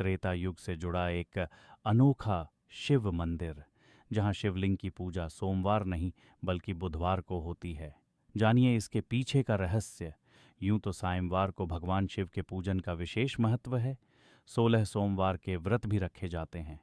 त्रेता युग से जुड़ा एक अनोखा शिव मंदिर, जहां शिवलिंग की पूजा सोमवार नहीं बल्कि बुधवार को होती है। जानिए इसके पीछे का रहस्य। यूं तो सायंवार को भगवान शिव के पूजन का विशेष महत्व है। 16 सोमवार के व्रत भी रखे जाते हैं।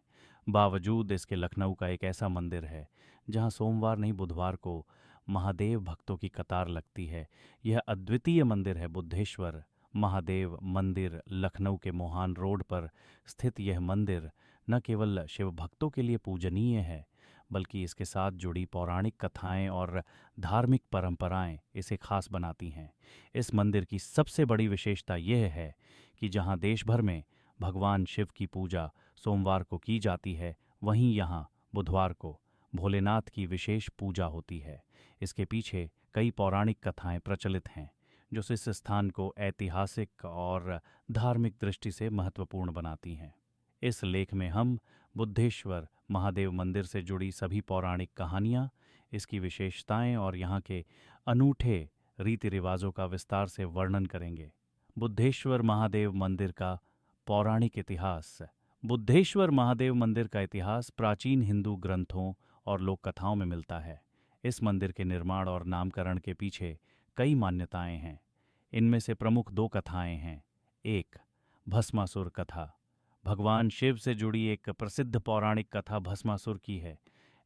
बावजूद इसके लखनऊ का एक ऐसा मंदिर है जहां सोमवार नहीं बुधवार को महादेव भक्तों की कतार लगती है। यह अद्वितीय मंदिर है बुद्धेश्वर महादेव मंदिर। लखनऊ के मोहान रोड पर स्थित यह मंदिर न केवल शिव भक्तों के लिए पूजनीय है, बल्कि इसके साथ जुड़ी पौराणिक कथाएं और धार्मिक परंपराएं इसे खास बनाती हैं। इस मंदिर की सबसे बड़ी विशेषता यह है कि जहां देश भर में भगवान शिव की पूजा सोमवार को की जाती है, वहीं यहाँ बुधवार को भोलेनाथ की विशेष पूजा होती है। इसके पीछे कई पौराणिक कथाएं प्रचलित हैं, जो इस स्थान को ऐतिहासिक और धार्मिक दृष्टि से महत्वपूर्ण बनाती हैं। इस लेख में हम बुद्धेश्वर महादेव मंदिर से जुड़ी सभी पौराणिक कहानियाँ, इसकी विशेषताएं और यहाँ के अनूठे रीति रिवाजों का विस्तार से वर्णन करेंगे। बुद्धेश्वर महादेव मंदिर का पौराणिक इतिहास। बुद्धेश्वर महादेव मंदिर का इतिहास प्राचीन हिंदू ग्रंथों और लोक कथाओं में मिलता है। इस मंदिर के निर्माण और नामकरण के पीछे कई मान्यताएं हैं। इनमें से प्रमुख दो कथाएं हैं। एक, भस्मासुर कथा। भगवान शिव से जुड़ी एक प्रसिद्ध पौराणिक कथा भस्मासुर की है।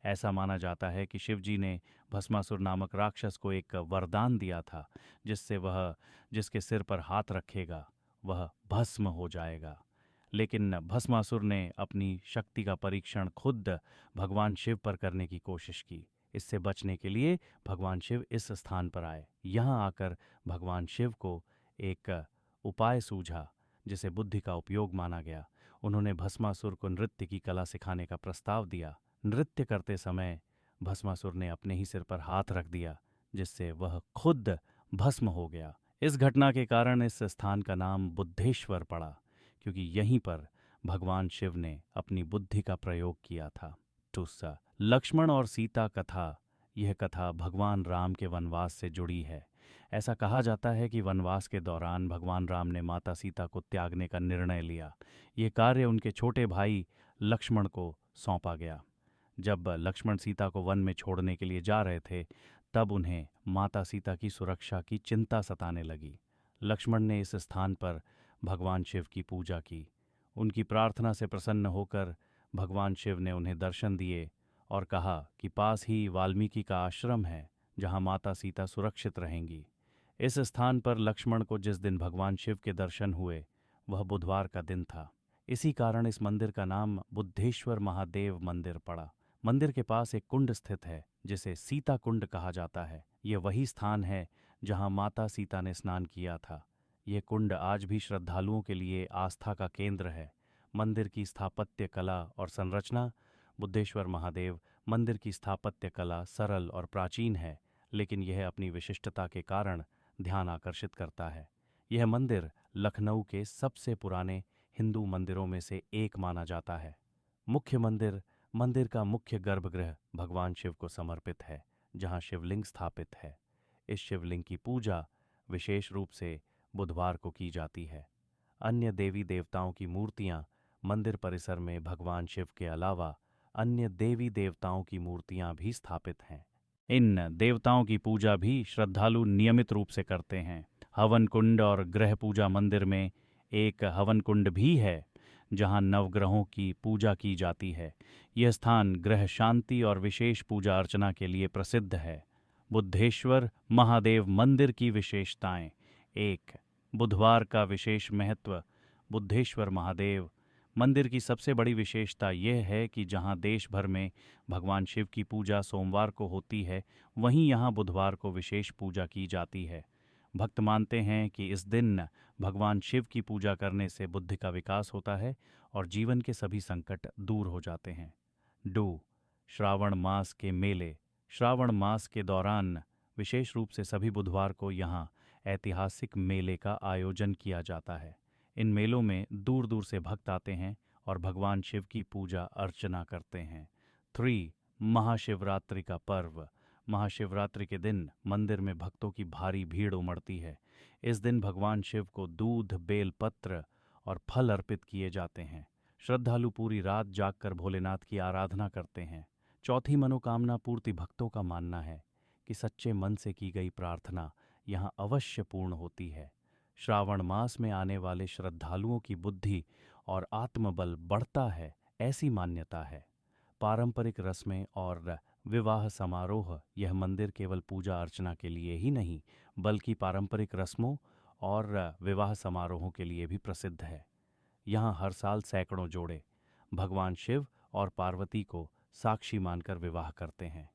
ऐसा माना जाता है कि शिव जी ने भस्मासुर नामक राक्षस को एक वरदान दिया था, जिससे वह जिसके सिर पर हाथ रखेगा वह भस्म हो जाएगा। लेकिन भस्मासुर ने अपनी शक्ति का परीक्षण खुद भगवान शिव पर करने की कोशिश की। इससे बचने के लिए भगवान शिव इस स्थान पर आए। यहाँ आकर भगवान शिव को एक उपाय सूझा, जिसे बुद्धि का उपयोग माना गया। उन्होंने भस्मासुर को नृत्य की कला सिखाने का प्रस्ताव दिया। नृत्य करते समय भस्मासुर ने अपने ही सिर पर हाथ रख दिया, जिससे वह खुद भस्म हो गया। इस घटना के कारण इस स्थान का नाम बुद्धेश्वर पड़ा, क्योंकि यहीं पर भगवान शिव ने अपनी बुद्धि का प्रयोग किया था। दूसरा, लक्ष्मण और सीता कथा। यह कथा भगवान राम के वनवास से जुड़ी है। ऐसा कहा जाता है कि वनवास के दौरान भगवान राम ने माता सीता को त्यागने का निर्णय लिया। ये कार्य उनके छोटे भाई लक्ष्मण को सौंपा गया। जब लक्ष्मण सीता को वन में छोड़ने के लिए जा रहे थे, तब उन्हें माता सीता की सुरक्षा की चिंता सताने लगी। लक्ष्मण ने इस स्थान पर भगवान शिव की पूजा की। उनकी प्रार्थना से प्रसन्न होकर भगवान शिव ने उन्हें दर्शन दिए और कहा कि पास ही वाल्मीकि का आश्रम है, जहां माता सीता सुरक्षित रहेंगी। इस स्थान पर लक्ष्मण को जिस दिन भगवान शिव के दर्शन हुए, वह बुधवार का दिन था। इसी कारण इस मंदिर का नाम बुद्धेश्वर महादेव मंदिर पड़ा। मंदिर के पास एक कुंड स्थित है, जिसे सीता कुंड कहा जाता है। यह वही स्थान है जहां माता सीता ने स्नान किया था। यह कुंड आज भी श्रद्धालुओं के लिए आस्था का केंद्र है। मंदिर की स्थापत्य कला और संरचना। बुद्धेश्वर महादेव मंदिर की स्थापत्य कला सरल और प्राचीन है, लेकिन यह अपनी विशिष्टता के कारण ध्यान आकर्षित करता है। यह मंदिर लखनऊ के सबसे पुराने हिंदू मंदिरों में से एक माना जाता है। मुख्य मंदिर। मंदिर का मुख्य गर्भगृह भगवान शिव को समर्पित है, जहां शिवलिंग स्थापित है। इस शिवलिंग की पूजा विशेष रूप से बुधवार को की जाती है। अन्य देवी देवताओं की मूर्तियां मंदिर परिसर में भगवान शिव के अलावा अन्य देवी देवताओं की मूर्तियां भी स्थापित हैं। इन देवताओं की पूजा भी श्रद्धालु नियमित रूप से करते हैं। हवन कुंड और ग्रह पूजा। मंदिर में एक हवन कुंड भी है, जहां नवग्रहों की पूजा की जाती है। यह स्थान ग्रह शांति और विशेष पूजा अर्चना के लिए प्रसिद्ध है। बुद्धेश्वर महादेव मंदिर की विशेषताएं। एक, बुधवार का विशेष महत्व। बुद्धेश्वर महादेव मंदिर की सबसे बड़ी विशेषता यह है कि जहां देश भर में भगवान शिव की पूजा सोमवार को होती है, वहीं यहाँ बुधवार को विशेष पूजा की जाती है। भक्त मानते हैं कि इस दिन भगवान शिव की पूजा करने से बुद्धि का विकास होता है और जीवन के सभी संकट दूर हो जाते हैं। 2, श्रावण मास के मेले। श्रावण मास के दौरान विशेष रूप से सभी बुधवार को यहाँ ऐतिहासिक मेले का आयोजन किया जाता है। इन मेलों में दूर दूर से भक्त आते हैं और भगवान शिव की पूजा अर्चना करते हैं। 3, महाशिवरात्रि का पर्व। महाशिवरात्रि के दिन मंदिर में भक्तों की भारी भीड़ उमड़ती है। इस दिन भगवान शिव को दूध, बेलपत्र और फल अर्पित किए जाते हैं। श्रद्धालु पूरी रात जागकर भोलेनाथ की आराधना करते हैं। चौथी मनोकामना पूर्ति भक्तों का मानना है कि सच्चे मन से की गई प्रार्थना यहाँ अवश्य पूर्ण होती है। श्रावण मास में आने वाले श्रद्धालुओं की बुद्धि और आत्मबल बढ़ता है, ऐसी मान्यता है। पारंपरिक रस्में और विवाह समारोह यह मंदिर केवल पूजा अर्चना के लिए ही नहीं बल्कि पारंपरिक रस्मों और विवाह समारोहों के लिए भी प्रसिद्ध है। यहाँ हर साल सैकड़ों जोड़े भगवान शिव और पार्वती को साक्षी मानकर विवाह करते हैं।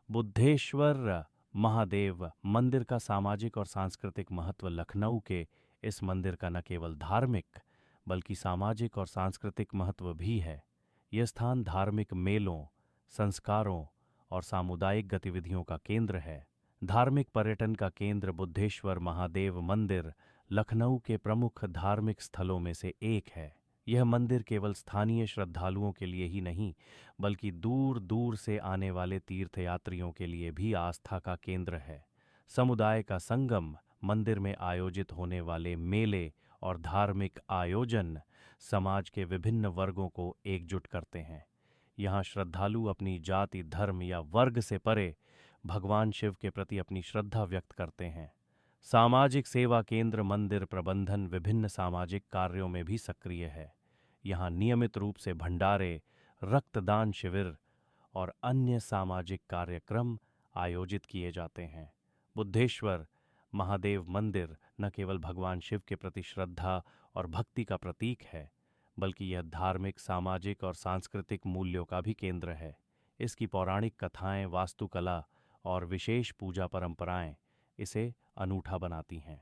बुद्धेश्वर महादेव मंदिर का सामाजिक और सांस्कृतिक महत्व लखनऊ के इस मंदिर का न केवल धार्मिक बल्कि सामाजिक और सांस्कृतिक महत्व भी है। यह स्थान धार्मिक मेलों, संस्कारों और सामुदायिक गतिविधियों का केंद्र है। धार्मिक पर्यटन का केंद्र बुद्धेश्वर महादेव मंदिर लखनऊ के प्रमुख धार्मिक स्थलों में से एक है। यह मंदिर केवल स्थानीय श्रद्धालुओं के लिए ही नहीं बल्कि दूर दूर से आने वाले तीर्थयात्रियों के लिए भी आस्था का केंद्र है। समुदाय का संगम, मंदिर में आयोजित होने वाले मेले और धार्मिक आयोजन समाज के विभिन्न वर्गों को एकजुट करते हैं। यहाँ श्रद्धालु अपनी जाति, धर्म या वर्ग से परे भगवान शिव के प्रति अपनी श्रद्धा व्यक्त करते हैं। सामाजिक सेवा केंद्र मंदिर प्रबंधन विभिन्न सामाजिक कार्यों में भी सक्रिय है। यहाँ नियमित रूप से भंडारे, रक्तदान शिविर और अन्य सामाजिक कार्यक्रम आयोजित किए जाते हैं। बुद्धेश्वर महादेव मंदिर न केवल भगवान शिव के प्रति श्रद्धा और भक्ति का प्रतीक है बल्कि यह धार्मिक, सामाजिक और सांस्कृतिक मूल्यों का भी केंद्र है। इसकी पौराणिक कथाएं, वास्तुकला और विशेष पूजा परंपराएं इसे अनूठा बनाती हैं।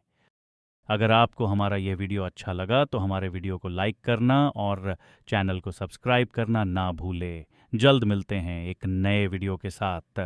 अगर आपको हमारा यह वीडियो अच्छा लगा तो हमारे वीडियो को लाइक करना और चैनल को सब्सक्राइब करना ना भूलें। जल्द मिलते हैं एक नए वीडियो के साथ।